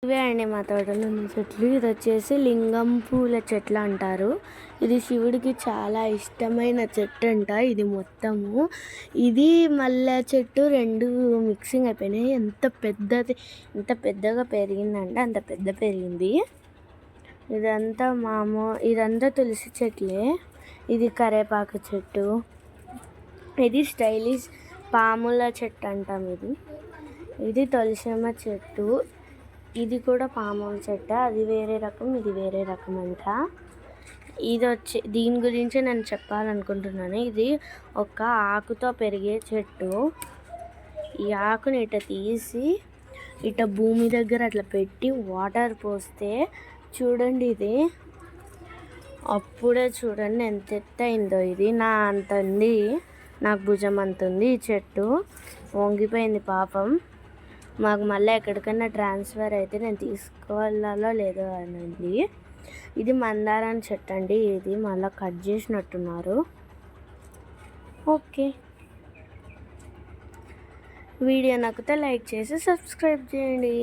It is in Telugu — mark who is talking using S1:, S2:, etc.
S1: ఇవే అండి మా తోటలో ఉన్న చెట్లు. ఇది వచ్చేసి లింగం పూల చెట్లు అంటారు. ఇది శివుడికి చాలా ఇష్టమైన చెట్టు అంట. ఇది మొత్తము ఇది మల్లె చెట్టు రెండు మిక్సింగ్ అయిపోయినాయి. ఎంత పెద్దగా పెరిగిందంటే అంత పెద్ద పెరిగింది. ఇదంతా తులసి చెట్లే. ఇది కరేపాకు చెట్టు. ఇది స్టైలిష్ పాముల చెట్టు అంటాం. ఇది తులసమ్మ చెట్టు. ఇది కూడా పాముల చెట్టు. అది వేరే రకం, ఇది వేరే రకం అంట. దీని గురించి నేను చెప్పాలనుకుంటున్నాను. ఇది ఒక ఆకుతో పెరిగే చెట్టు. ఈ ఆకుని ఇట్లా తీసి ఇట్లా భూమి దగ్గర అట్లా పెట్టి వాటర్ పోస్తే చూడండి, ఇది అప్పుడే చూడండి ఎంత ఎత్తయిందో. ఇది నా అంత ఉంది, నాకు భుజం అంత ఉంది. ఈ చెట్టు వంగిపోయింది పాపం. మాకు మళ్ళీ ఎక్కడికైనా ట్రాన్స్ఫర్ అయితే నేను తీసుకోవాలో లేదో అనండి. ఇది మందారం చెట్టు అండి. ఇది మళ్ళీ కట్ చేసినట్టున్నారు. ఓకే, వీడియో నచ్చితే లైక్ చేసి సబ్స్క్రైబ్ చేయండి.